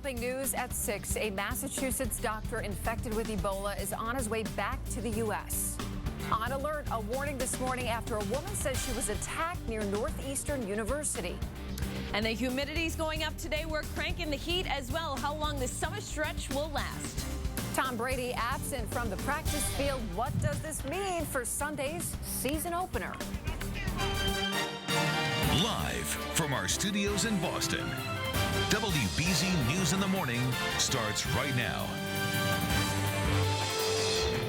Developing news at 6. A Massachusetts doctor infected with Ebola is on his way back to the U.S. On alert, a warning this morning after a woman says she was attacked near Northeastern University. And the humidity's going up today. We're cranking the heat as well. How long this summer stretch will last. Tom Brady absent from the practice field. What does this mean for Sunday's season opener? Live from our studios in Boston, WBZ News in the Morning starts right now.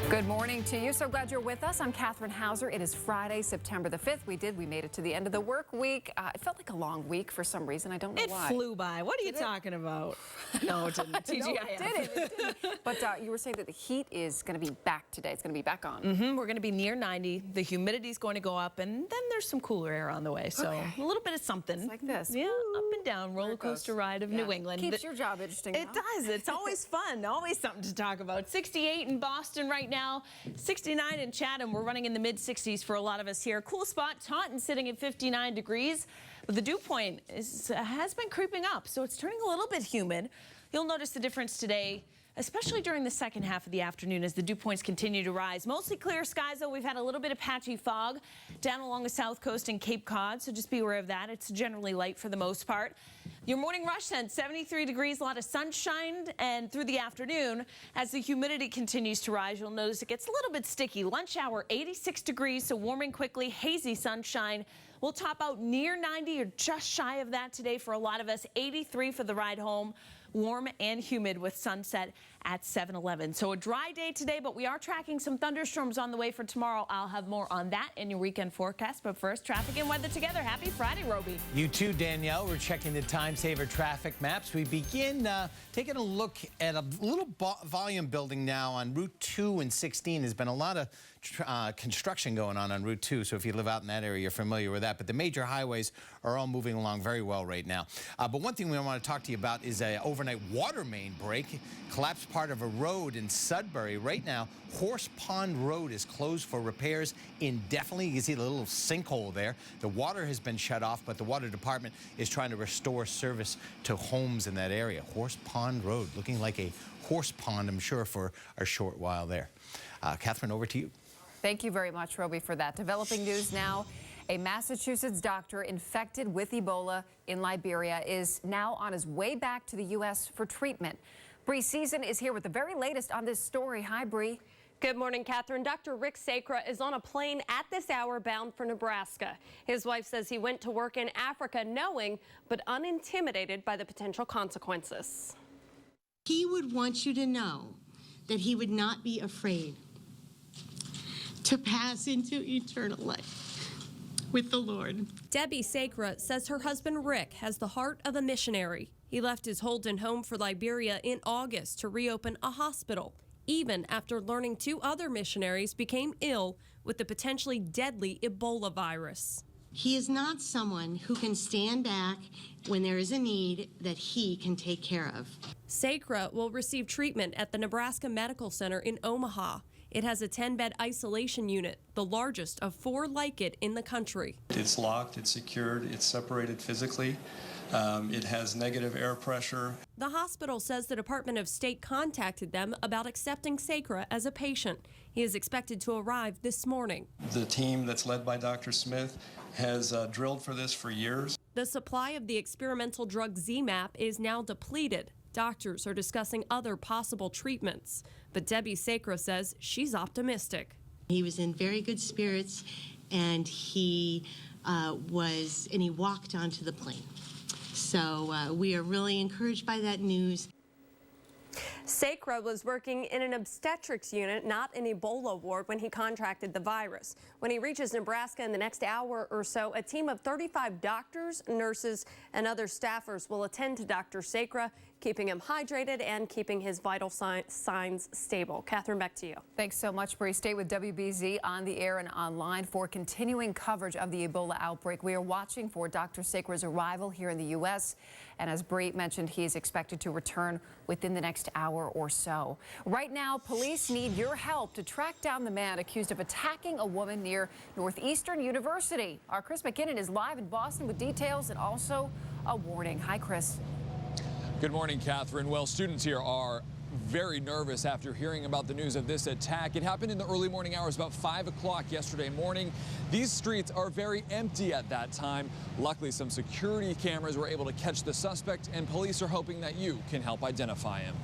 Good morning to you. So glad you're with us. I'm Catherine Hauser. It is Friday, September the 5th. We made it to the end of the work week. It felt like a long week for some reason. I don't know why. It flew by. What are you talking about? No, it didn't. TGIF. No, it didn't. But you were saying that the heat is going to be back today. It's going to be back on. We're going to be near 90. The humidity's going to go up, and then there's some cooler air on the way. So a little bit of something. It's like this. Yeah, up and down, roller coaster ride of New England. Keeps your job interesting. It does. It's always fun. Always something to talk about. 68 in Boston right now. 69 in Chatham. We're running in the mid-60s for a lot of us here. Cool spot, Taunton sitting at 59 degrees. But the dew point has been creeping up, so it's turning a little bit humid. You'll notice the difference today, especially during the second half of the afternoon as the dew points continue to rise. Mostly clear skies, though. We've had a little bit of patchy fog down along the south coast and Cape Cod, so just be aware of that. It's generally light for the most part. Your morning rush then, 73 degrees, a lot of sunshine, and through the afternoon, as the humidity continues to rise, you'll notice it gets a little bit sticky. Lunch hour, 86 degrees, so warming quickly, hazy sunshine. We'll top out near 90 or just shy of that today for a lot of us. 83 for the ride home. Warm and humid with sunset at 7:11. So a dry day today, but we are tracking some thunderstorms on the way for tomorrow. I'll have more on that in your weekend forecast. But first, traffic and weather together. Happy Friday, Roby. You too, Danielle. We're checking the time saver traffic maps. We begin taking a look at a little volume building now on Route 2 and 16. There's been a lot of construction going on Route 2, so if you live out in that area, you're familiar with that. But the major highways are all moving along very well right now. But one thing we want to talk to you about is an overnight water main break. Collapsed part of a road in Sudbury. Right now, Horse Pond Road is closed for repairs indefinitely. You can see the little sinkhole there. The water has been shut off, but the water department is trying to restore service to homes in that area. Horse Pond Road, looking like a horse pond, I'm sure, for a short while there. Catherine, over to you. Thank you very much, Roby, for that. Developing news now. A Massachusetts doctor infected with Ebola in Liberia is now on his way back to the U.S. for treatment. Bree Season is here with the very latest on this story. Hi, Bree. Good morning, Catherine. Dr. Rick Sacra is on a plane at this hour bound for Nebraska. His wife says he went to work in Africa knowing but unintimidated by the potential consequences. He would want you to know that he would not be afraid to pass into eternal life with the Lord. Debbie Sacra says her husband Rick has the heart of a missionary. He left his Holden home for Liberia in August to reopen a hospital, even after learning 2 other missionaries became ill with the potentially deadly Ebola virus. He is not someone who can stand back when there is a need that he can take care of. Sacra will receive treatment at the Nebraska Medical Center in Omaha. It has a 10-bed isolation unit, the largest of 4 like it in the country. It's locked, it's secured, it's separated physically. It has negative air pressure. The hospital says the Department of State contacted them about accepting Sacra as a patient. He is expected to arrive this morning. The team that's led by Dr. Smith has drilled for this for years. The supply of the experimental drug Z-MAP is now depleted. Doctors are discussing other possible treatments. But Debbie Sacra says she's optimistic. He was in very good spirits, and he walked onto the plane. So we are really encouraged by that news. Sacra was working in an obstetrics unit, not an Ebola ward, when he contracted the virus. When he reaches Nebraska in the next hour or so, a team of 35 doctors, nurses, and other staffers will attend to Dr. Sacra, keeping him hydrated and keeping his vital signs stable. Catherine, back to you. Thanks so much, Bree. Stay with WBZ on the air and online for continuing coverage of the Ebola outbreak. We are watching for Dr. Sacra's arrival here in the U.S. And as Bree mentioned, he is expected to return within the next hour or so. Right now, police need your help to track down the man accused of attacking a woman near Northeastern University. Our Chris McKinnon is live in Boston with details and also a warning. Hi, Chris. Good morning, Catherine. Well, students here are very nervous after hearing about the news of this attack. It happened in the early morning hours, about 5 o'clock yesterday morning. These streets are very empty at that time. Luckily, some security cameras were able to catch the suspect, and police are hoping that you can help identify him.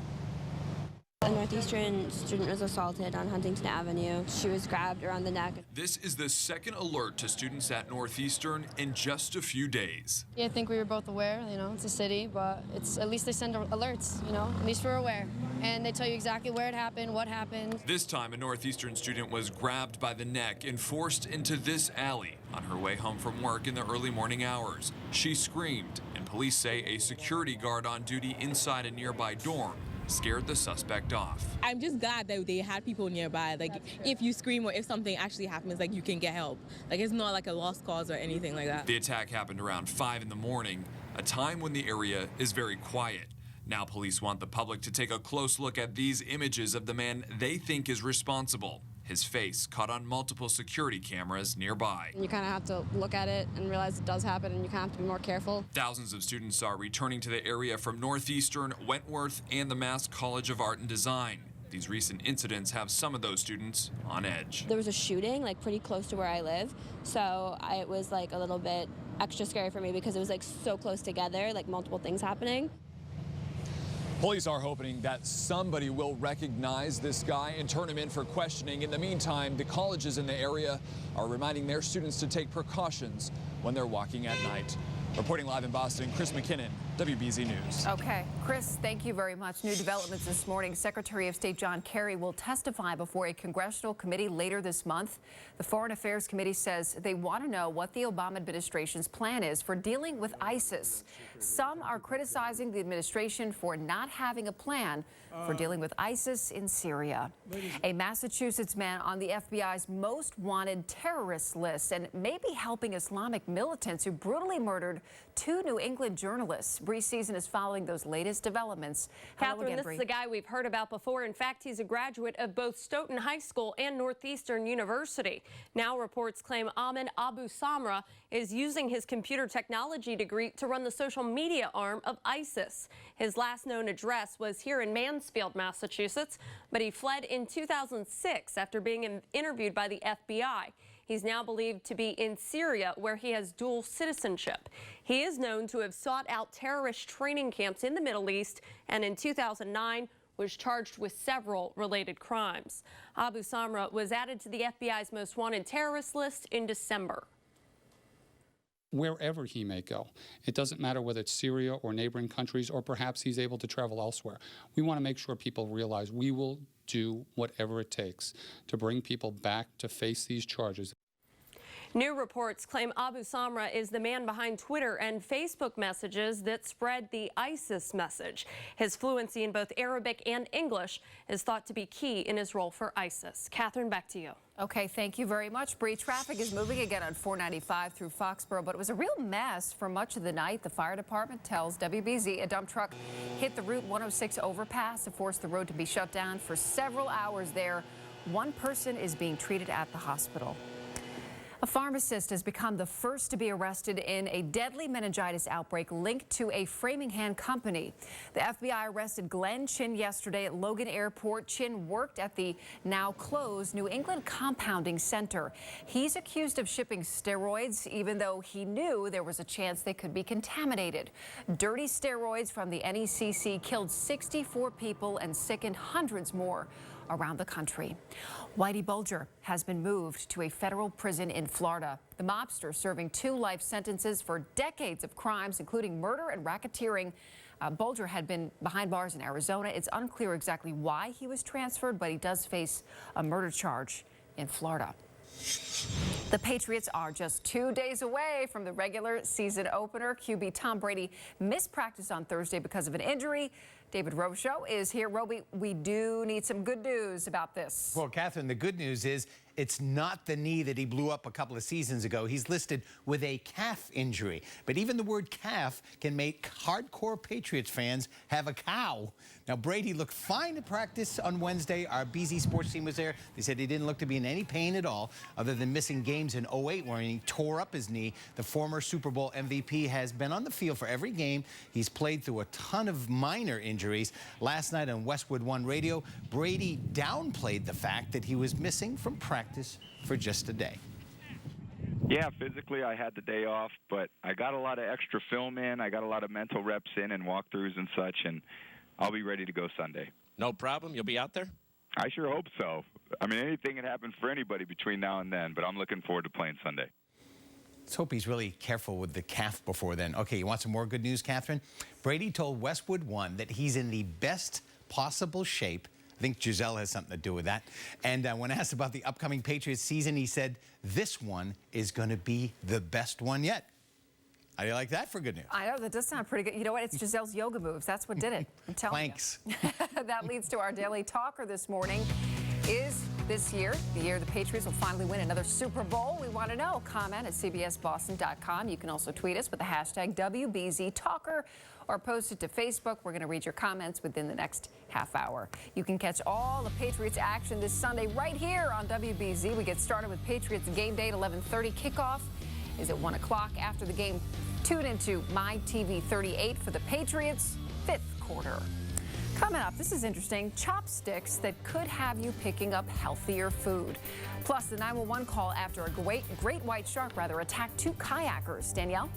A Northeastern student was assaulted on Huntington Avenue. She was grabbed around the neck. This is the second alert to students at Northeastern in just a few days. Yeah, I think we were both aware, it's a city, but at least they send alerts, at least we're aware. And they tell you exactly where it happened, what happened. This time, a Northeastern student was grabbed by the neck and forced into this alley on her way home from work in the early morning hours. She screamed, and police say a security guard on duty inside a nearby dorm scared the suspect off. I'm just glad that they had people nearby. Like, if you scream or if something actually happens, like, you can get help. Like, it's not like a lost cause or anything like that. The attack happened around 5 in the morning, a time when the area is very quiet. Now police want the public to take a close look at these images of the man they think is responsible. His face caught on multiple security cameras nearby. You kind of have to look at it and realize it does happen, and you kind of have to be more careful. Thousands of students are returning to the area from Northeastern, Wentworth, and the Mass College of Art and Design. These recent incidents have some of those students on edge. There was a shooting, like, pretty close to where I live, so it was, like, a little bit extra scary for me because it was, like, so close together, like, multiple things happening. Police are hoping that somebody will recognize this guy and turn him in for questioning. In the meantime, the colleges in the area are reminding their students to take precautions when they're walking at night. Reporting live in Boston, Chris McKinnon, WBZ News. Okay, Chris, thank you very much. New developments this morning. Secretary of State John Kerry will testify before a congressional committee later this month. The Foreign Affairs Committee says they want to know what the Obama administration's plan is for dealing with ISIS. Some are criticizing the administration for not having a plan for dealing with ISIS in Syria. A Massachusetts man on the FBI's most wanted terrorist list and maybe helping Islamic militants who brutally murdered 2 New England journalists. Bree Season is following those latest developments. Catherine, this is the guy we've heard about before. In fact, he's a graduate of both Stoughton High School and Northeastern University. Now reports claim Ahmed Abu Samra is using his computer technology degree to run the social media arm of ISIS. His last known address was here in Mansfield, Massachusetts, but he fled in 2006 after being interviewed by the FBI. He's now believed to be in Syria, where he has dual citizenship. He is known to have sought out terrorist training camps in the Middle East, and in 2009 was charged with several related crimes. Abu Samra was added to the FBI's most wanted terrorist list in December. Wherever he may go. It doesn't matter whether it's Syria or neighboring countries, or perhaps he's able to travel elsewhere. We want to make sure people realize we will do whatever it takes to bring people back to face these charges. New reports claim Abu Samra is the man behind Twitter and Facebook messages that spread the ISIS message. His fluency in both Arabic and English is thought to be key in his role for ISIS. Catherine, back to you. Okay, thank you very much, Bree. Traffic is moving again on 495 through Foxborough, but it was a real mess for much of the night. The fire department tells WBZ a dump truck hit the Route 106 overpass and forced the road to be shut down for several hours there. One person is being treated at the hospital. A pharmacist has become the first to be arrested in a deadly meningitis outbreak linked to a Framingham company. The FBI arrested Glenn Chin yesterday at Logan Airport. Chin worked at the now closed New England Compounding Center. He's accused of shipping steroids, even though he knew there was a chance they could be contaminated. Dirty steroids from the NECC killed 64 people and sickened hundreds more around the country. Whitey Bulger has been moved to a federal prison in Florida. The mobster serving 2 life sentences for decades of crimes, including murder and racketeering. Bulger had been behind bars in Arizona. It's unclear exactly why he was transferred, but he does face a murder charge in Florida. The Patriots are just 2 days away from the regular season opener. QB Tom Brady missed practice on Thursday because of an injury. David Robichaux is here. Roby, we do need some good news about this. Well, Catherine, the good news is it's not the knee that he blew up a couple of seasons ago. He's listed with a calf injury. But even the word calf can make hardcore Patriots fans have a cow. Now, Brady looked fine at practice on Wednesday. Our BZ Sports team was there. They said he didn't look to be in any pain at all, other than missing games in 08 where he tore up his knee. The former Super Bowl MVP has been on the field for every game. He's played through a ton of minor injuries. Last night on Westwood One Radio, Brady downplayed the fact that he was missing from practice for just a day. Yeah, physically I had the day off, but I got a lot of extra film in. I got a lot of mental reps in and walkthroughs and such, and I'll be ready to go Sunday. No problem. You'll be out there? I sure hope so. I mean, anything can happen for anybody between now and then, but I'm looking forward to playing Sunday. Let's hope he's really careful with the calf before then. Okay, you want some more good news, Catherine? Brady told Westwood One that he's in the best possible shape. I think Giselle has something to do with that. And when asked about the upcoming Patriots season, he said, this one is going to be the best one yet. How do you like that for good news? I know, that does sound pretty good. You know what? It's Giselle's yoga moves. That's what did it. I'm telling Planks. you. That leads to our daily talker this morning. Is this year the year the Patriots will finally win another Super Bowl? We want to know. Comment at cbsboston.com. You can also tweet us with the hashtag WBZTalker or post it to Facebook. We're going to read your comments within the next half hour. You can catch all the Patriots action this Sunday right here on WBZ. We get started with Patriots game day at 11:30. Kickoff is at 1 o'clock. After the game, tune into My TV 38 for the Patriots' fifth quarter. Coming up, this is interesting, chopsticks that could have you picking up healthier food. Plus, the 911 call after a great white shark attacked two kayakers. Danielle?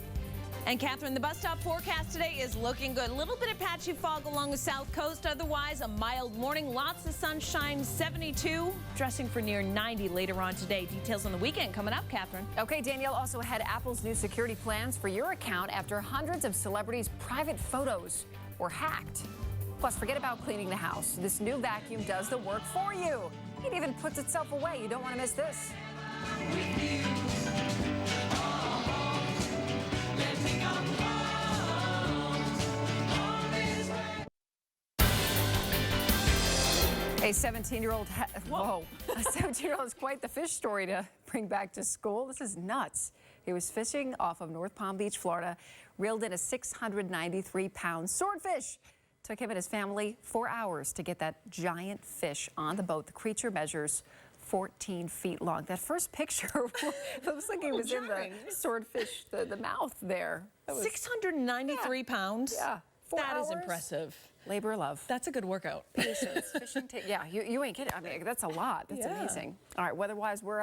And Catherine, the bus stop forecast today is looking good. A little bit of patchy fog along the south coast. Otherwise, a mild morning. Lots of sunshine, 72. Dressing for near 90 later on today. Details on the weekend coming up, Catherine. Okay, Danielle also had Apple's new security plans for your account after hundreds of celebrities' private photos were hacked. Plus, forget about cleaning the house. This new vacuum does the work for you. It even puts itself away. You don't want to miss this. A 17-year-old, a 17-year-old is quite the fish story to bring back to school. This is nuts. He was fishing off of North Palm Beach, Florida, reeled in a 693-pound swordfish. Took him and his family 4 hours to get that giant fish on the boat. The creature measures 14 feet long. That first picture looks like he was in the swordfish, the mouth there. 693 pounds? Yeah. 4 That hours. is impressive. Labor of love. That's a good workout. Patience. Fishing. Yeah, you ain't kidding. I mean, that's a lot. That's amazing. All right, weather-wise, we're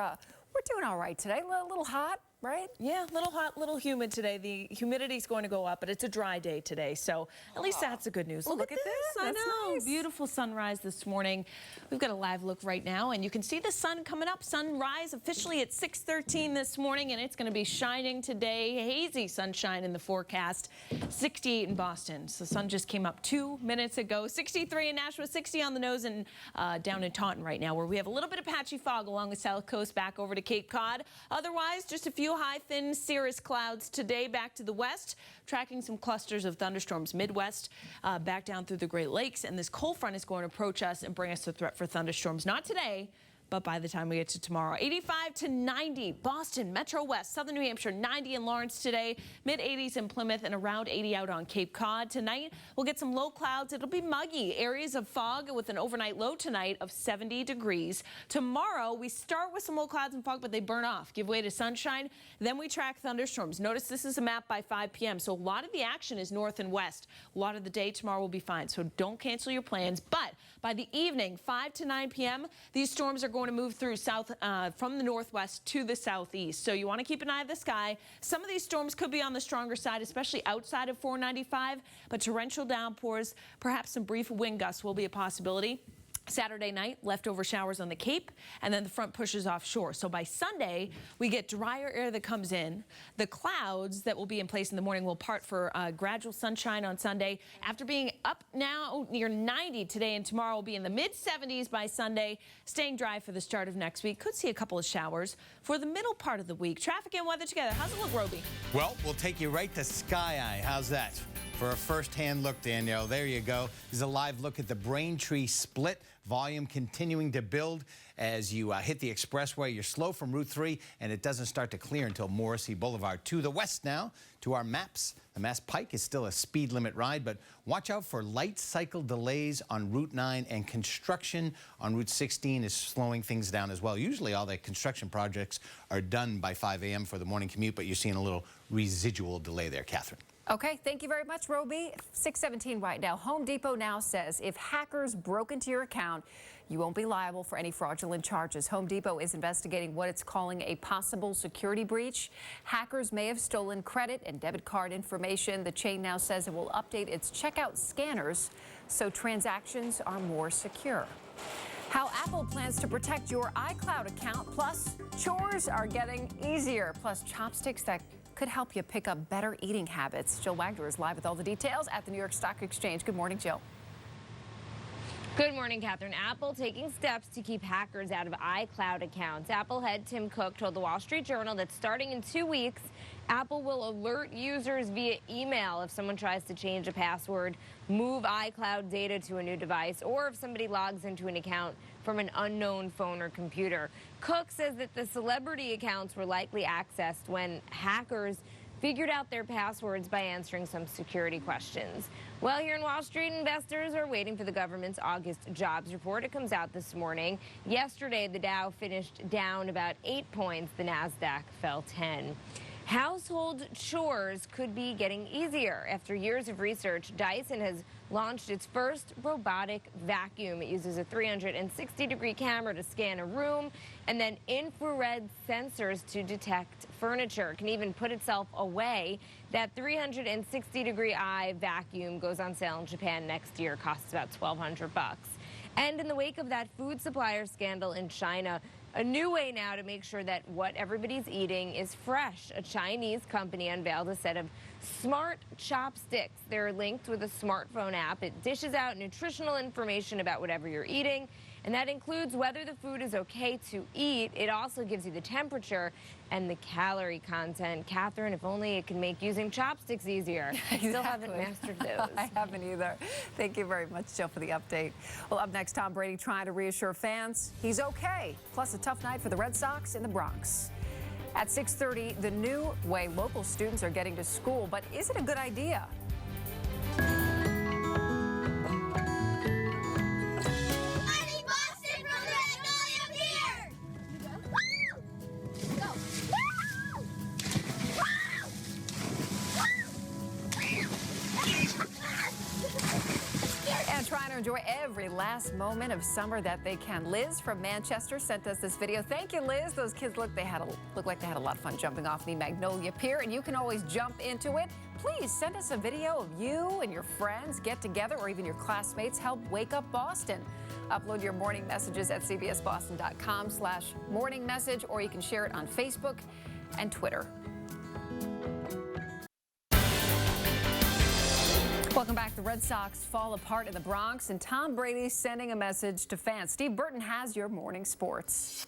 doing all right today. A little hot, right? Yeah, a little hot, little humid today. The humidity's going to go up, but it's a dry day today, so at least that's the good news. Well, look at this. I That's know. nice. Beautiful sunrise this morning. We've got a live look right now, and you can see the sun coming up. Sunrise officially at 6:13 this morning, and it's going to be shining today. Hazy sunshine in the forecast. 68 in Boston. So the sun just came up 2 minutes ago. 63 in Nashua, 60 on the nose, and down in Taunton right now, where we have a little bit of patchy fog along the south coast back over to Cape Cod. Otherwise, just a few high, thin cirrus clouds today back to the west, tracking some clusters of thunderstorms Midwest, back down through the Great Lakes. And this cold front is going to approach us and bring us a threat for thunderstorms. Not today, but by the time we get to tomorrow. 85 to 90, Boston, Metro West, Southern New Hampshire, 90 in Lawrence today, mid-80s in Plymouth, and around 80 out on Cape Cod. Tonight, we'll get some low clouds. It'll be muggy. Areas of fog with an overnight low tonight of 70 degrees. Tomorrow, we start with some low clouds and fog, but they burn off, give way to sunshine. Then we track thunderstorms. Notice this is a map by 5 p.m., so a lot of the action is north and west. A lot of the day tomorrow will be fine, so don't cancel your plans. But by the evening, 5 to 9 p.m., these storms are going to move through south from the northwest to the southeast. So you want to keep an eye on the sky. Some of these storms could be on the stronger side, especially outside of 495, but torrential downpours, perhaps some brief wind gusts will be a possibility. Saturday night, leftover showers on the Cape, and then the front pushes offshore. So by Sunday, we get drier air that comes in. The clouds that will be in place in the morning will part for gradual sunshine on Sunday. After being up now near 90 today and tomorrow, will be in the mid-70s by Sunday, staying dry for the start of next week. Could see a couple of showers for the middle part of the week. Traffic and weather together. How's it look, Roby? Well, we'll take you right to Sky Eye. How's that? for a first-hand look, Danielle. There you go. This is a live look at the Braintree split. Volume continuing to build as you hit the expressway. You're slow from Route 3, and it doesn't start to clear until Morrissey Boulevard. To the west now, to our maps. The Mass Pike is still a speed limit ride, but watch out for light cycle delays on Route 9, and construction on Route 16 is slowing things down as well. Usually all the construction projects are done by 5 a.m. for the morning commute, but you're seeing a little residual delay there, Catherine. Okay, thank you very much, Roby. 6:17 right now. Home Depot now says if hackers broke into your account, you won't be liable for any fraudulent charges. Home Depot is investigating what it's calling a possible security breach. Hackers may have stolen credit and debit card information. The chain now says it will update its checkout scanners so transactions are more secure. How Apple plans to protect your iCloud account, plus chores are getting easier, plus chopsticks that could help you pick up better eating habits. Jill Wagner is live with all the details at the New York Stock Exchange. Good morning, Jill. Good morning, Catherine. Apple taking steps to keep hackers out of iCloud accounts. Apple head Tim Cook told the Wall Street Journal that starting in 2 weeks, Apple will alert users via email if someone tries to change a password, move iCloud data to a new device, or if somebody logs into an account from an unknown phone or computer. Cook says that the celebrity accounts were likely accessed when hackers figured out their passwords by answering some security questions. Well, here in Wall Street, investors are waiting for the government's August jobs report. It comes out this morning. Yesterday, the Dow finished down about 8 points. The Nasdaq fell 10. Household chores could be getting easier. After years of research, Dyson has launched its first robotic vacuum. It uses a 360-degree camera to scan a room and then infrared sensors to detect furniture. It can even put itself away. That 360-degree eye vacuum goes on sale in Japan next year. Costs about $1,200 bucks. And in the wake of that food supplier scandal in China, a new way now to make sure that what everybody's eating is fresh. A Chinese company unveiled a set of smart chopsticks. They're linked with a smartphone app. It dishes out nutritional information about whatever you're eating, and that includes whether the food is okay to eat. It also gives you the temperature and the calorie content. Catherine, if only it can make using chopsticks easier. I still haven't mastered those. I haven't either. Thank you very much, Jill, for the update. Well, up next, Tom Brady trying to reassure fans he's okay. Plus, a tough night for the Red Sox in the Bronx. At 6:30, the new way local students are getting to school, but is it a good idea? Trying to enjoy every last moment of summer that they can. Liz from Manchester sent us this video. Thank you, Liz. Those kids look like they had a lot of fun jumping off the Magnolia Pier, and you can always jump into it. Please send us a video of you and your friends get together, or even your classmates. Help wake up Boston. Upload your morning messages at cbsboston.com/morning message, or you can share it on Facebook and Twitter. Welcome back. The Red Sox fall apart in the Bronx, and Tom Brady sending a message to fans. Steve Burton has your morning sports.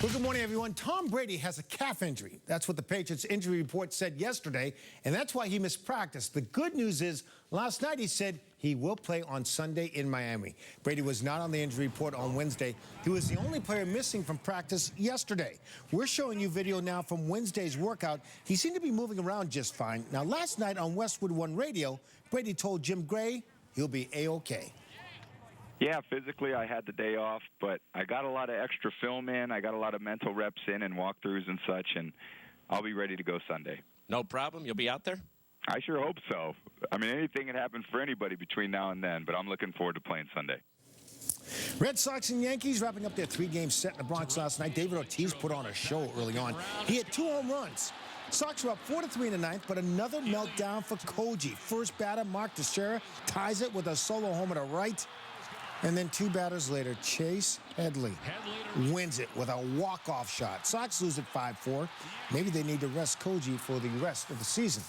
Well, good morning, everyone. Tom Brady has a calf injury. That's what the Patriots injury report said yesterday, and that's why he missed practice. The good news is, last night he said he will play on Sunday in Miami. Brady was not on the injury report on Wednesday. He was the only player missing from practice yesterday. We're showing you video now from Wednesday's workout. He seemed to be moving around just fine. Now, last night on Westwood One Radio, Brady told Jim Gray he'll be A-OK. Yeah, physically I had the day off, but I got a lot of extra film in. I got a lot of mental reps in and walkthroughs and such, and I'll be ready to go Sunday. No problem. You'll be out there? I sure hope so. I mean, anything can happen for anybody between now and then, but I'm looking forward to playing Sunday. Red Sox and Yankees wrapping up their three-game set in the Bronx last night. David Ortiz put on a show early on. He had 2 home runs. Sox were up 4-3 in the ninth, but another meltdown for Koji. First batter, Mark Teixeira, ties it with a solo homer to right. And then 2 batters later, Chase Headley wins it with a walk-off shot. Sox lose at 5-4. Maybe they need to rest Koji for the rest of the season.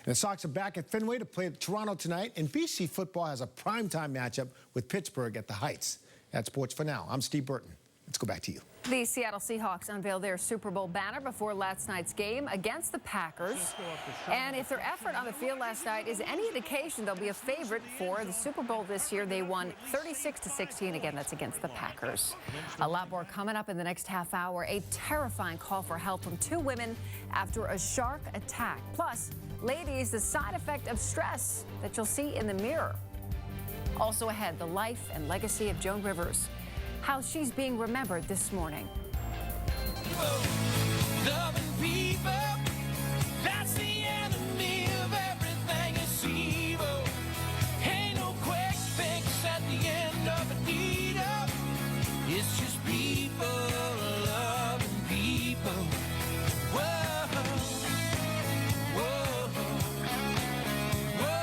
And the Sox are back at Fenway to play Toronto tonight, and BC football has a primetime matchup with Pittsburgh at the Heights. That's Sports for Now. I'm Steve Burton. Let's go back to you. The Seattle Seahawks unveiled their Super Bowl banner before last night's game against the Packers. And if their effort on the field last night is any indication, they'll be a favorite for the Super Bowl this year. They won 36-16. Again, that's against the Packers. A lot more coming up in the next half hour. A terrifying call for help from 2 women after a shark attack. Plus, ladies, the side effect of stress that you'll see in the mirror. Also ahead, the life and legacy of Joan Rivers. How she's being remembered this morning. Loving people, that's the enemy of everything is evil. Ain't no quick fix at the end of a needle. It's just people loving people. Whoa, whoa, whoa, whoa.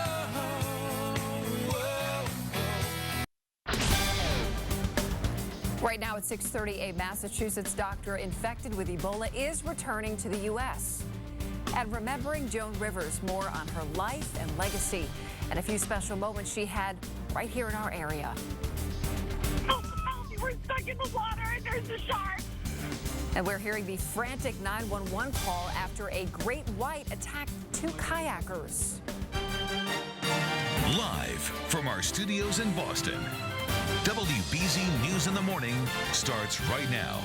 Right now at 6:30, a Massachusetts doctor infected with Ebola is returning to the U.S. And remembering Joan Rivers, more on her life and legacy and a few special moments she had right here in our area. We're stuck in the water and there's a shark. And we're hearing the frantic 911 call after a great white attacked 2 kayakers. Live from our studios in Boston, WBZ News in the Morning starts right now.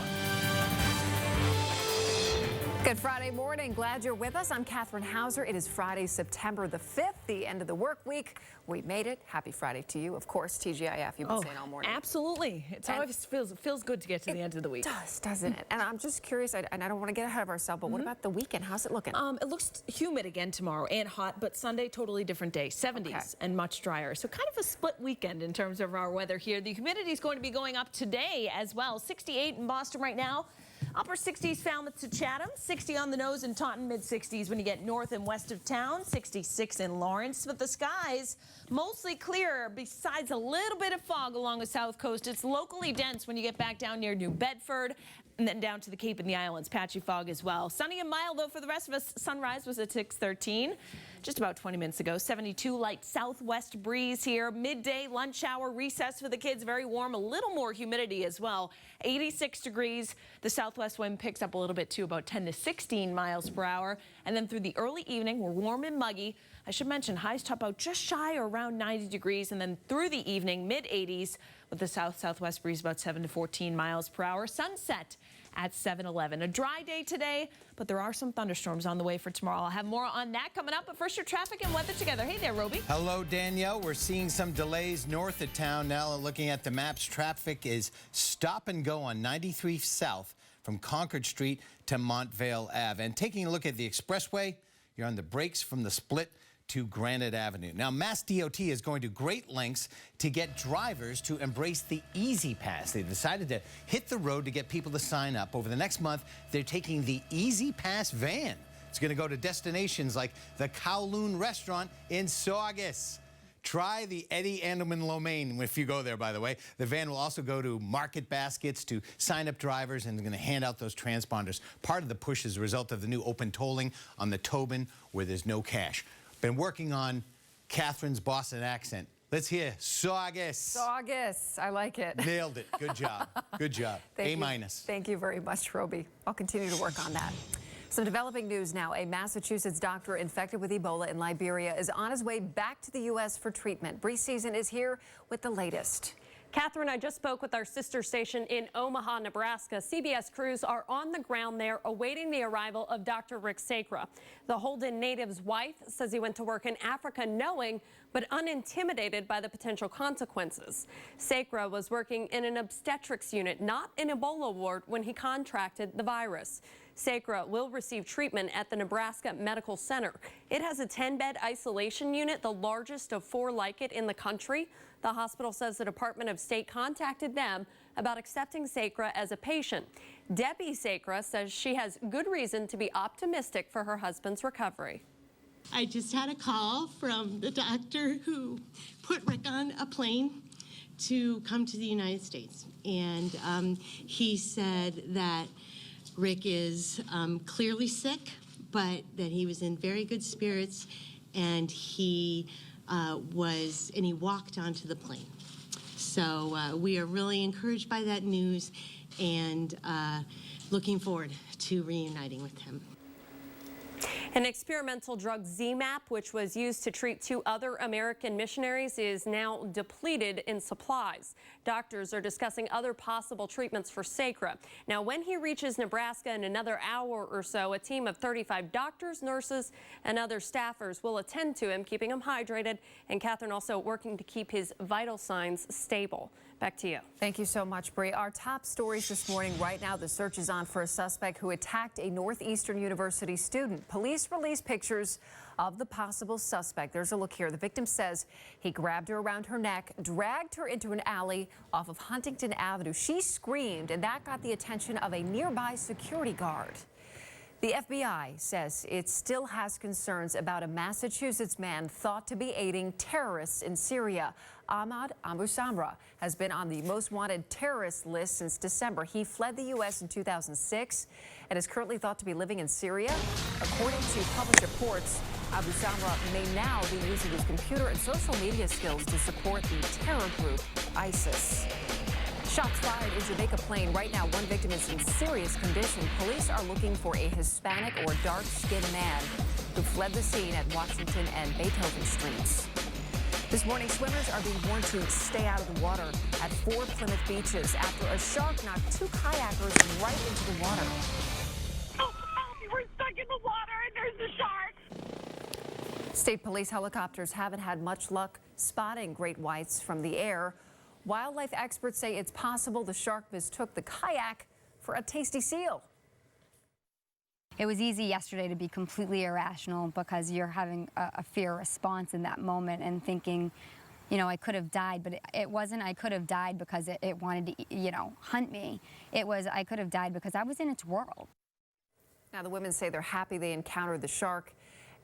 Good Friday morning. Glad you're with us. I'm Catherine Hauser. It is Friday, September the 5th, the end of the work week. We made it. Happy Friday to you. Of course, TGIF, you've been saying all morning. Absolutely. It always feels good to get to the end of the week. It does, doesn't it? And I'm just curious, and I don't want to get ahead of ourselves, but what about the weekend? How's it looking? It looks humid again tomorrow and hot, but Sunday, totally different day. 70s and much drier. So kind of a split weekend in terms of our weather here. The humidity is going to be going up today as well. 68 in Boston right now. Upper 60s Falmouth to Chatham, 60 on the nose in Taunton, mid-60s when you get north and west of town, 66 in Lawrence. But the skies mostly clear besides a little bit of fog along the south coast. It's locally dense when you get back down near New Bedford and then down to the Cape and the Islands. Patchy fog as well. Sunny and mild, though, for the rest of us. Sunrise was at 6:13. Just about 20 minutes ago. 72 light southwest breeze here. Midday, lunch hour, recess for the kids. Very warm. A little more humidity as well. 86 degrees. The southwest wind picks up a little bit too, about 10 to 16 miles per hour. And then through the early evening, we're warm and muggy. I should mention highs top out just shy or around 90 degrees. And then through the evening, mid-80s with the south-southwest breeze about 7 to 14 miles per hour. Sunset at 7:11. A dry day today, but there are some thunderstorms on the way for tomorrow. I'll have more on that coming up, but first your traffic and weather together. Hey there, Roby. Hello, Danielle. We're seeing some delays north of town. Now looking at the maps, traffic is stop and go on 93 South from Concord Street to Montvale Ave. And taking a look at the expressway, you're on the brakes from the split to Granite Avenue. Now, Mass DOT is going to great lengths to get drivers to embrace the Easy Pass. They decided to hit the road to get people to sign up. Over the next month, they're taking the Easy Pass van. It's going to go to destinations like the Kowloon restaurant in Saugus. Try the Eddie Andelman Lomain if you go there, by the way. The van will also go to market baskets to sign up drivers, and they're going to hand out those transponders. Part of the push is a result of the new open tolling on the Tobin where there's no cash. Been working on Catherine's Boston accent. Let's hear Saugus. Saugus. I like it. Nailed it. Good job. Good job. A-minus. Thank you very much, Roby. I'll continue to work on that. Some developing news now. A Massachusetts doctor infected with Ebola in Liberia is on his way back to the U.S. for treatment. Bree Season is here with the latest. Catherine, I just spoke with our sister station in Omaha, Nebraska. CBS crews are on the ground there awaiting the arrival of Dr. Rick Sacra. The Holden native's wife says he went to work in Africa knowing but unintimidated by the potential consequences. Sacra was working in an obstetrics unit, not an Ebola ward, when he contracted the virus. Sacra will receive treatment at the Nebraska Medical Center. It has a 10-bed isolation unit, the largest of 4 like it in the country. The hospital says the Department of State contacted them about accepting Sacra as a patient. Debbie Sacra says she has good reason to be optimistic for her husband's recovery. I just had a call from the doctor who put Rick on a plane to come to the United States. And he said that Rick is clearly sick, but that he was in very good spirits, and he walked onto the plane. So we are really encouraged by that news and looking forward to reuniting with him. An experimental drug Z-MAP, which was used to treat 2 other American missionaries, is now depleted in supplies. Doctors are discussing other possible treatments for Sacra. Now, when he reaches Nebraska in another hour or so, a team of 35 doctors, nurses, and other staffers will attend to him, keeping him hydrated, and Catherine also working to keep his vital signs stable. Back to you. Thank you so much, Bree. Our top stories this morning. Right now, the search is on for a suspect who attacked a Northeastern University student. Police released pictures of the possible suspect. There's a look here. The victim says he grabbed her around her neck, dragged her into an alley off of Huntington Avenue. She screamed, and that got the attention of a nearby security guard. The FBI says it still has concerns about a Massachusetts man thought to be aiding terrorists in Syria. Ahmad Abu Samra has been on the most wanted terrorist list since December. He fled the U.S. in 2006 and is currently thought to be living in Syria. According to published reports, Abu Samra may now be using his computer and social media skills to support the terror group ISIS. Shots fired in Jamaica Plain. Right now, one victim is in serious condition. Police are looking for a Hispanic or dark-skinned man who fled the scene at Washington and Beethoven Streets. This morning, swimmers are being warned to stay out of the water at 4 Plymouth beaches after a shark knocked 2 kayakers right into the water. Oh, we're stuck in the water and there's a shark. State police helicopters haven't had much luck spotting great whites from the air. Wildlife experts say it's possible the shark mistook the kayak for a tasty seal. It was easy yesterday to be completely irrational because you're having a fear response in that moment and thinking, you know, I could have died, but it wasn't I could have died because it wanted to, you know, hunt me. It was I could have died because I was in its world. Now, the women say they're happy they encountered the shark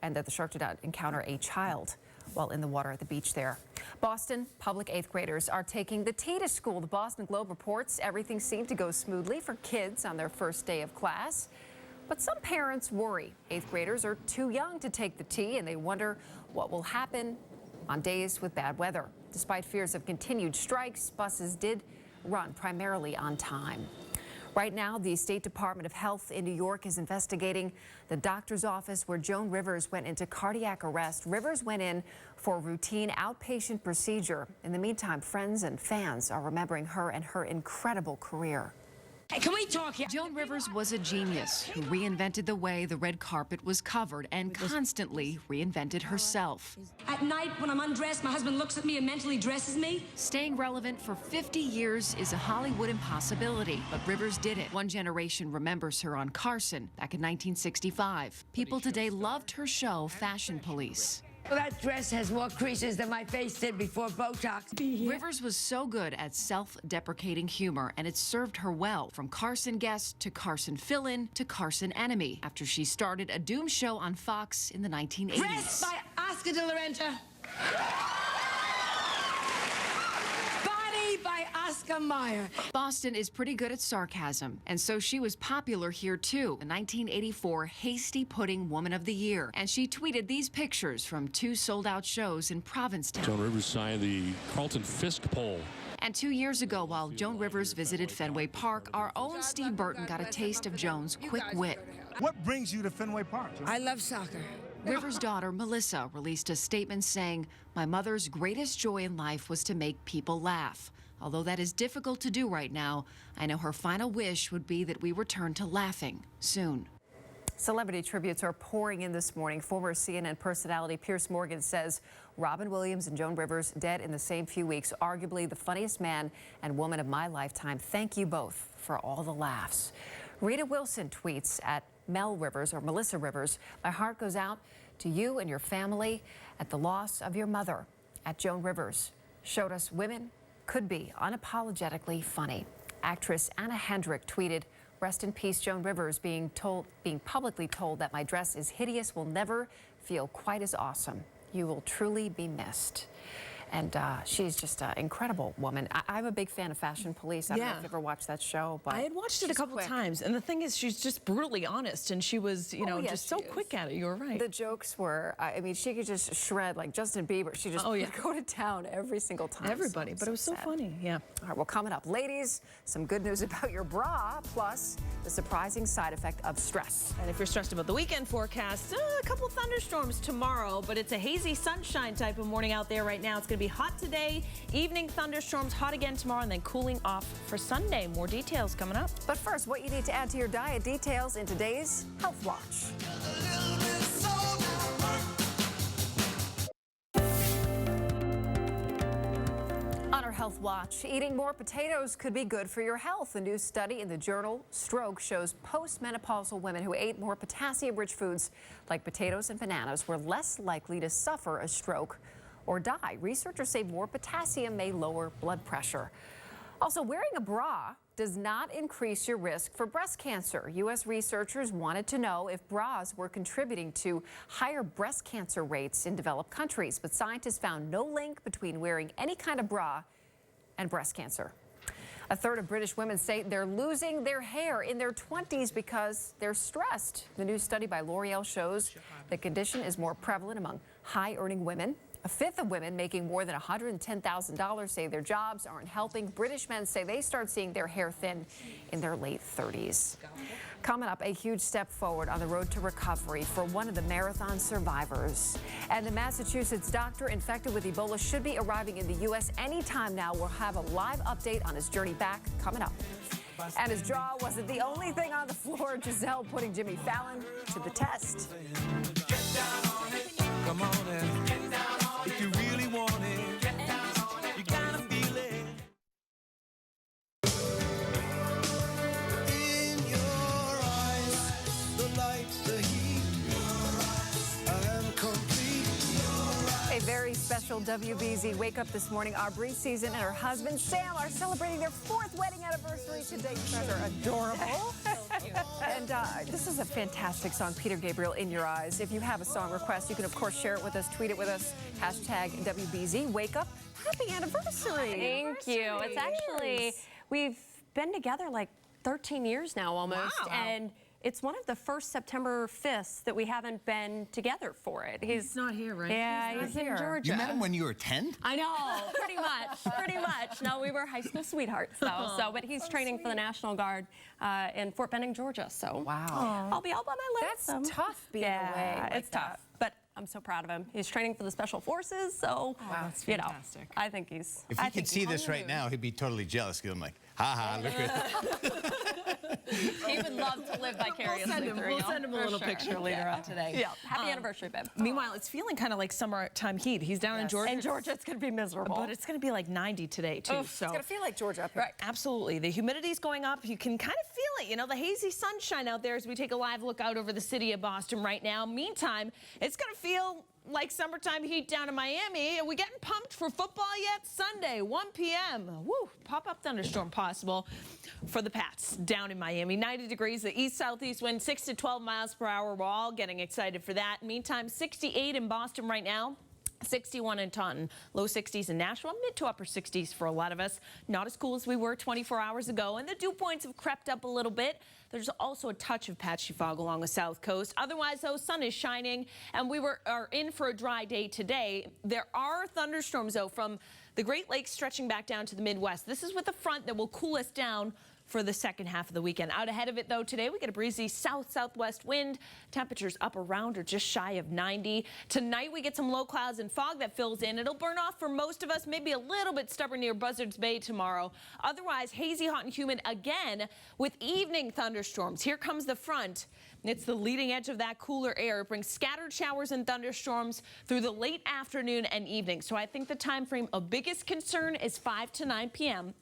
and that the shark did not encounter a child while in the water at the beach there. Boston public 8th graders are taking the T to school. The Boston Globe reports everything seemed to go smoothly for kids on their first day of class. But some parents worry 8th graders are too young to take the T, and they wonder what will happen on days with bad weather. Despite fears of continued strikes, buses did run primarily on time. Right now, the State Department of Health in New York is investigating the doctor's office where Joan Rivers went into cardiac arrest. Rivers went in for a routine outpatient procedure. In the meantime, friends and fans are remembering her and her incredible career. Hey, can we talk here? Joan Rivers was a genius who reinvented the way the red carpet was covered and constantly reinvented herself. At night, when I'm undressed, my husband looks at me and mentally dresses me. Staying relevant for 50 years is a Hollywood impossibility, but Rivers did it. One generation remembers her on Carson back in 1965. People today loved her show, Fashion Police. Well, that dress has more creases than my face did before Botox. Rivers was so good at self-deprecating humor, and it served her well, from Carson guest to Carson fill-in to Carson enemy, after she started a doom show on Fox in the 1980s. Dressed by Oscar de la Renta. Body by Oscar Mayer. Boston is pretty good at sarcasm, and so she was popular here too. The 1984 Hasty Pudding Woman of the Year, and she tweeted these pictures from 2 sold-out shows in Provincetown. Joan Rivers signed the Carlton Fisk poll. And 2 years ago, while Joan Rivers visited Fenway Park, our own Steve Burton got a taste of Joan's quick wit. What brings you to Fenway Park? I love soccer. Rivers' daughter, Melissa, released a statement saying, "My mother's greatest joy in life was to make people laugh. Although that is difficult to do right now, I know her final wish would be that we return to laughing soon." Celebrity tributes are pouring in this morning. Former CNN personality Piers Morgan says Robin Williams and Joan Rivers, dead in the same few weeks, arguably the funniest man and woman of my lifetime. Thank you both for all the laughs. Rita Wilson tweets at Mel Rivers or Melissa Rivers, "My heart goes out to you and your family at the loss of your mother." At Joan Rivers, showed us women could be unapologetically funny. Actress Anna Hendrick tweeted, "Rest in peace, Joan Rivers, being publicly told that my dress is hideous will never feel quite as awesome. You will truly be missed." And she's just an incredible woman. I'm a big fan of Fashion Police. I don't know if you ever watched that show, but I had watched it a couple times, and the thing is, she's just brutally honest, and she was, you know, just so quick at it. You were right. The jokes were, I mean, she could just shred like Justin Bieber. She just would go to town every single time. Everybody, but it was so funny. Yeah. All right, well, coming up, ladies, some good news about your bra, plus the surprising side effect of stress. And if you're stressed about the weekend forecast, a couple thunderstorms tomorrow, but it's a hazy sunshine type of morning out there right now. It's going to be hot today, evening thunderstorms, hot again tomorrow, and then cooling off for Sunday. More details coming up. But first, what you need to add to your diet, details in today's Health Watch. On our Health Watch, eating more potatoes could be good for your health. A new study in the journal Stroke shows postmenopausal women who ate more potassium-rich foods like potatoes and bananas were less likely to suffer a stroke or die. Researchers say more potassium may lower blood pressure. Also, wearing a bra does not increase your risk for breast cancer. U.S. researchers wanted to know if bras were contributing to higher breast cancer rates in developed countries, but scientists found no link between wearing any kind of bra and breast cancer. A third of British women say they're losing their hair in their 20s because they're stressed. The new study by L'Oreal shows the condition is more prevalent among high-earning women. A fifth of women making more than $110,000 say their jobs aren't helping. British men say they start seeing their hair thin in their late 30s. Coming up, a huge step forward on the road to recovery for one of the marathon survivors. And the Massachusetts doctor infected with Ebola should be arriving in the U.S. anytime now. We'll have a live update on his journey back coming up. And his jaw wasn't the only thing on the floor. Giselle putting Jimmy Fallon to the test. Come on and get down on if you really want it. Get down on it. You gotta feel it. In your eyes, the light, the heat. I am complete. A very special WBZ wake up this morning. Aubrey Season and her husband Sam are celebrating their 4th wedding anniversary today. You guys are adorable. And this is a fantastic song, Peter Gabriel, In Your Eyes. If you have a song request, you can, of course, share it with us, tweet it with us, hashtag WBZ Wake Up. Happy anniversary. Thank you. It's actually, we've been together like 13 years now almost. Wow. And it's one of the first September 5ths that we haven't been together for it. He's not here, right? Yeah, he's in Georgia. You met him when you were 10? I know, pretty much. No, we were high school sweethearts, though. But he's training for the National Guard in Fort Benning, Georgia. So wow, I'll be out by my legs. That's tough being away. Like it's tough. But I'm so proud of him. He's training for the Special Forces, so that's you know, fantastic. I think he's. If he could see this right now, he'd be totally jealous. Because I'm like, ha, look at He would love to live vicariously through you. We'll send him a little picture later on today. Yeah, happy anniversary, babe. Meanwhile, it's feeling kind of like summertime heat. He's down in Georgia. In Georgia, it's going to be miserable. But it's going to be like 90 today, too. It's going to feel like Georgia up here. Right, absolutely. The humidity's going up. You can kind of feel it. You know, the hazy sunshine out there as we take a live look out over the city of Boston right now. Meantime, it's going to feel like summertime heat down in Miami. Are we getting pumped for football yet? Sunday, 1 p.m. Woo, pop-up thunderstorm possible for the Pats down in Miami. 90 degrees, the east-southeast wind, 6 to 12 miles per hour. We're all getting excited for that. Meantime, 68 in Boston right now. 61 in Taunton, low 60s in Nashville, mid to upper 60s for a lot of us. Not as cool as we were 24 hours ago, and the dew points have crept up a little bit. There's also a touch of patchy fog along the south coast. Otherwise, though, sun is shining, and we are in for a dry day today. There are thunderstorms, though, from the Great Lakes stretching back down to the Midwest. This is with a front that will cool us down for the second half of the weekend. Out ahead of it, though, today we get a breezy south-southwest wind. Temperatures up around or just shy of 90. Tonight we get some low clouds and fog that fills in. It'll burn off for most of us, maybe a little bit stubborn near Buzzards Bay tomorrow. Otherwise, hazy, hot, and humid again with evening thunderstorms. Here comes the front. It's the leading edge of that cooler air. It brings scattered showers and thunderstorms through the late afternoon and evening. So I think the time frame of biggest concern is 5 to 9 p.m.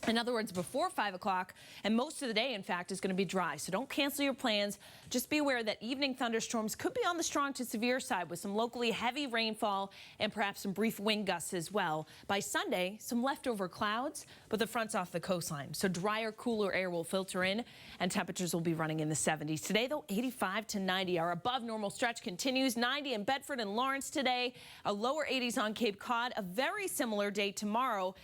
In other words, before 5 o'clock, and most of the day, in fact, is going to be dry. So don't cancel your plans. Just be aware that evening thunderstorms could be on the strong to severe side with some locally heavy rainfall and perhaps some brief wind gusts as well. By Sunday, some leftover clouds, but the front's off the coastline. So drier, cooler air will filter in and temperatures will be running in the 70s. Today, though, 85 to 90. Our above normal stretch continues. 90 in Bedford and Lawrence today. A lower 80s on Cape Cod. A very similar day tomorrow.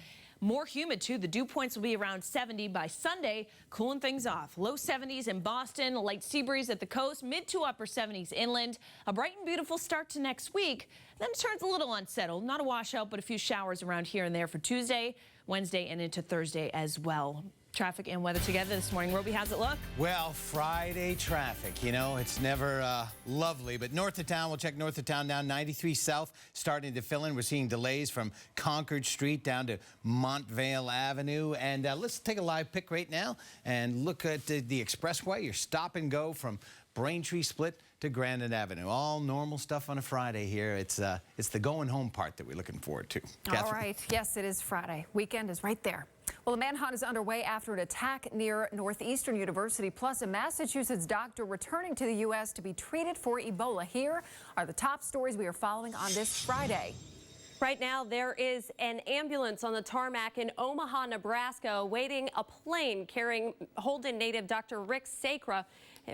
More humid, too. The dew points will be around 70 by Sunday, cooling things off. Low 70s in Boston, a light sea breeze at the coast, mid to upper 70s inland. A bright and beautiful start to next week. Then it turns a little unsettled. Not a washout, but a few showers around here and there for Tuesday, Wednesday, and into Thursday as well. Traffic and weather together this morning. Roby, how's it look? Well, Friday traffic, you know, it's never lovely. But north of town, we'll check north of town now. 93 south starting to fill in. We're seeing delays from Concord Street down to Montvale Avenue. And let's take a live pick right now and look at the expressway. Your stop and go from Braintree Split to Granite Avenue. All normal stuff on a Friday here. It's the going home part that we're looking forward to. Catherine? All right. Yes, it is Friday. Weekend is right there. Well, a manhunt is underway after an attack near Northeastern University, plus a Massachusetts doctor returning to the U.S. to be treated for Ebola. Here are the top stories we are following on this Friday. Right now, there is an ambulance on the tarmac in Omaha, Nebraska, awaiting a plane carrying Holden native Dr. Rick Sacra,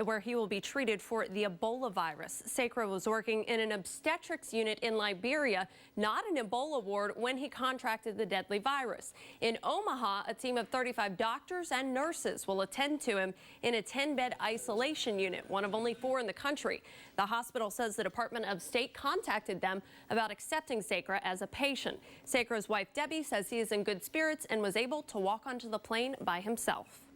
where he will be treated for the Ebola virus. Sacra was working in an obstetrics unit in Liberia, not an Ebola ward, when he contracted the deadly virus. In Omaha, a team of 35 doctors and nurses will attend to him in a 10-bed isolation unit, one of only 4 in the country. The hospital says the Department of State contacted them about accepting Sacra as a patient. Sacra's wife, Debbie, says he is in good spirits and was able to walk onto the plane by himself.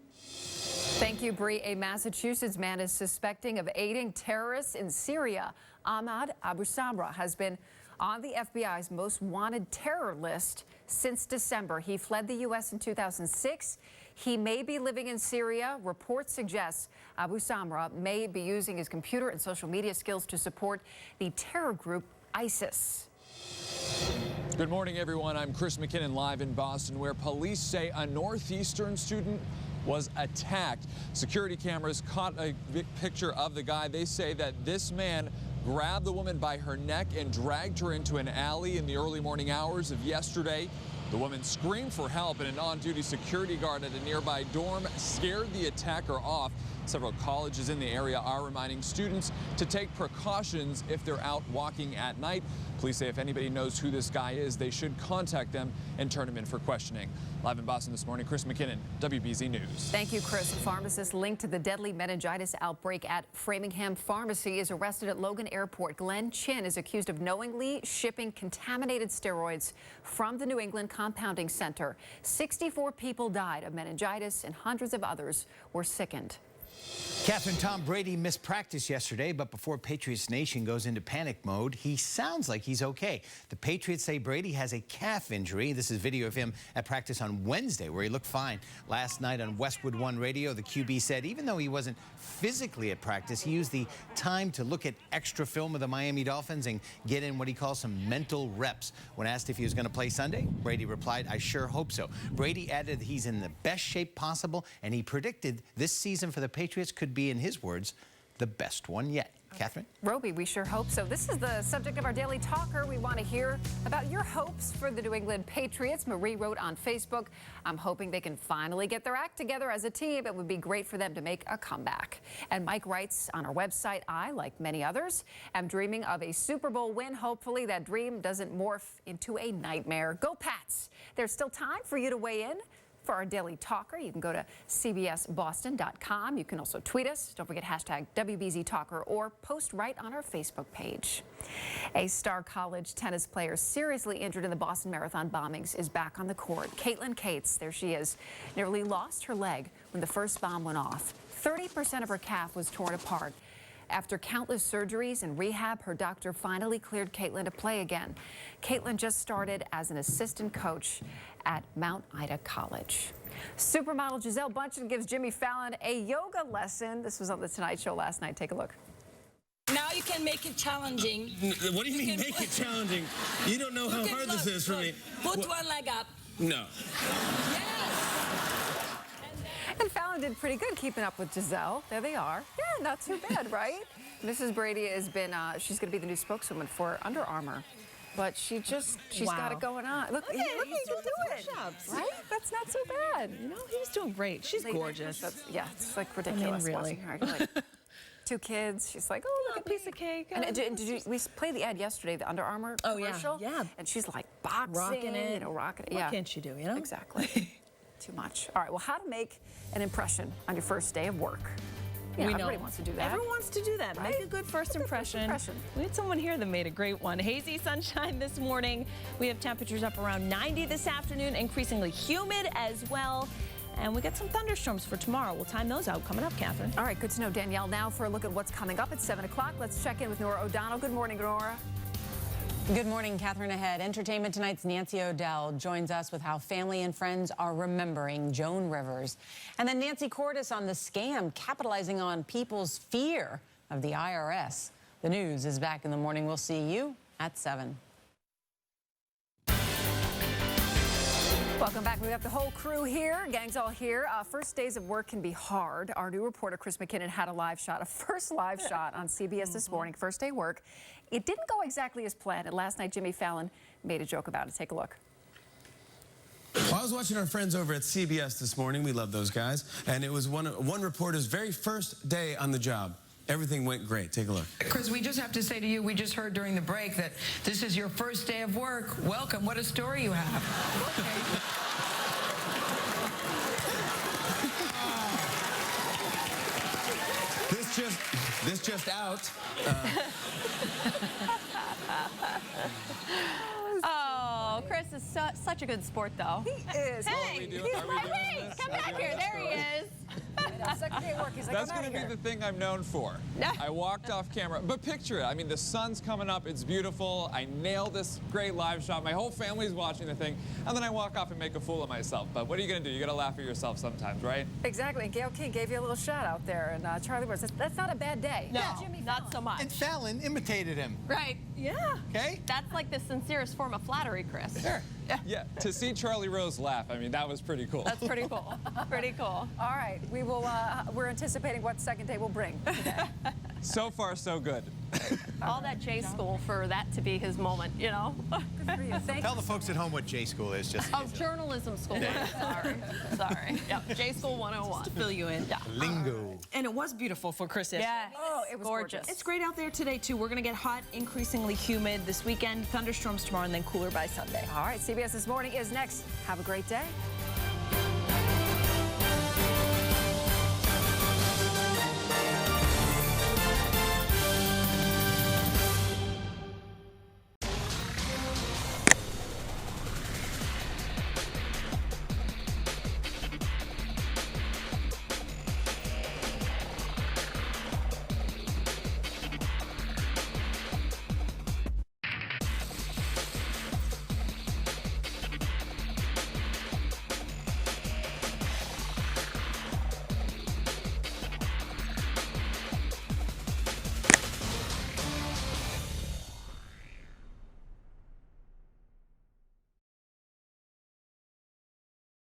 Thank you, Bree. A Massachusetts man is suspecting of aiding terrorists in Syria. Ahmad Abu Samra has been on the FBI's most wanted terror list since December. He fled the U.S. in 2006. He may be living in Syria. Reports suggest Abu Samra may be using his computer and social media skills to support the terror group ISIS. Good morning, everyone. I'm Chris McKinnon, live in Boston, where police say a Northeastern student was attacked. Security cameras caught a picture of the guy. They say that this man grabbed the woman by her neck and dragged her into an alley in the early morning hours of yesterday. The woman screamed for help, and an on-duty security guard at a nearby dorm scared the attacker off. Several colleges in the area are reminding students to take precautions if they're out walking at night. Police say if anybody knows who this guy is, they should contact them and turn him in for questioning. Live in Boston this morning, Chris McKinnon, WBZ News. Thank you, Chris. A pharmacist linked to the deadly meningitis outbreak at Framingham Pharmacy is arrested at Logan Airport. Glenn Chin is accused of knowingly shipping contaminated steroids from the New England Compounding Center. 64 people died of meningitis and hundreds of others were sickened. Catherine, Tom Brady missed practice yesterday, but before Patriots Nation goes into panic mode, he sounds like he's okay. The Patriots say Brady has a calf injury. This is video of him at practice on Wednesday, where he looked fine. Last night on Westwood One Radio, the QB said even though he wasn't physically at practice, he used the time to look at extra film of the Miami Dolphins and get in what he calls some mental reps. When asked if he was going to play Sunday, Brady replied, "I sure hope so." Brady added that he's in the best shape possible, and he predicted this season for the Patriots could be, in his words, the best one yet. Catherine? Roby, we sure hope so. This is the subject of our Daily Talker. We want to hear about your hopes for the New England Patriots. Marie wrote on Facebook, "I'm hoping they can finally get their act together as a team. It would be great for them to make a comeback." And Mike writes on our website, "I, like many others, am dreaming of a Super Bowl win. Hopefully that dream doesn't morph into a nightmare. Go Pats!" There's still time for you to weigh in. For our Daily Talker, you can go to cbsboston.com. You can also tweet us. Don't forget hashtag WBZ-Talker or post right on our Facebook page. A star college tennis player seriously injured in the Boston Marathon bombings is back on the court. Caitlin Cates, there she is, nearly lost her leg when the first bomb went off. 30% of her calf was torn apart. After countless surgeries and rehab, her doctor finally cleared Caitlin to play again. Caitlin just started as an assistant coach at Mount Ida College. Supermodel Gisele Bundchen gives Jimmy Fallon a yoga lesson. This was on The Tonight Show last night. Take a look. Now you can make it challenging. What do you mean make it challenging? You don't know how hard this is for me. Put one leg up. No. Yes. did pretty good keeping up with Giselle. There they are. Yeah, not too bad, right? Mrs. Brady has been, she's going to be the new spokeswoman for Under Armour. But she's got it going on. Look, you can do it. Right? That's not so bad. You know, he's doing great. She's gorgeous. Yeah, it's like ridiculous. I mean, really. Watching her. Like, 2 kids. She's like, oh, look a piece of cake. And we played the ad yesterday, the Under Armour commercial. Yeah. And she's like boxing, rocking it. You know, rocking it. What can't you do, you know? Exactly. Too much. All right, well, how to make an impression on your first day of work. You know, everybody wants to do that. Everyone wants to do that. Right? Make a good first impression. We had someone here that made a great one. Hazy sunshine this morning. We have temperatures up around 90 this afternoon, increasingly humid as well. And we got some thunderstorms for tomorrow. We'll time those out coming up, Catherine. All right, good to know, Danielle. Now for a look at what's coming up at 7 o'clock. Let's check in with Nora O'Donnell. Good morning, Nora. Good morning, Catherine. Ahead, Entertainment Tonight's Nancy O'Dell joins us with how family and friends are remembering Joan Rivers. And then Nancy Cordes on the scam, capitalizing on people's fear of the IRS. The news is back in the morning. We'll see you at 7. Welcome back. We got the whole crew here. Gang's all here. First days of work can be hard. Our new reporter, Chris McKinnon, had a first live shot on CBS this morning. First day work. It didn't go exactly as planned. And last night, Jimmy Fallon made a joke about it. Take a look. Well, I was watching our friends over at CBS this morning. We love those guys. And it was one reporter's very first day on the job. Everything went great. Take a look. Chris, we just have to say to you, we just heard during the break that this is your first day of work. Welcome. What a story you have. This just out. Oh, Chris is such a good sport, though. He is. Hey, come back here. There he is. Second day work. He's like, that's going to be the thing I'm known for. I walked off camera. But picture it. I mean, the sun's coming up. It's beautiful. I nailed this great live shot. My whole family's watching the thing. And then I walk off and make a fool of myself. But what are you going to do? You got to laugh at yourself sometimes, right? Exactly. And Gayle King gave you a little shout out there. And Charlie Rose, that's not a bad day. No, not so much. And Fallon imitated him. Right. Yeah. Okay? That's like the sincerest form of flattery, Chris. Sure. Yeah, to see Charlie Rose laugh, I mean, that was pretty cool. That's pretty cool. Pretty cool. All right, we're anticipating what second day will bring today. So far, so good. All that J school for that to be his moment, you know? Good for you. Tell the folks at home what J school is. Journalism school. Sorry. Yep, J school 101. To fill you in. Yeah. Lingo. And it was beautiful for Chris. Yeah. Oh, it was gorgeous. It's great out there today, too. We're going to get hot, increasingly humid this weekend. Thunderstorms tomorrow and then cooler by Sunday. All right, CBS This Morning is next. Have a great day.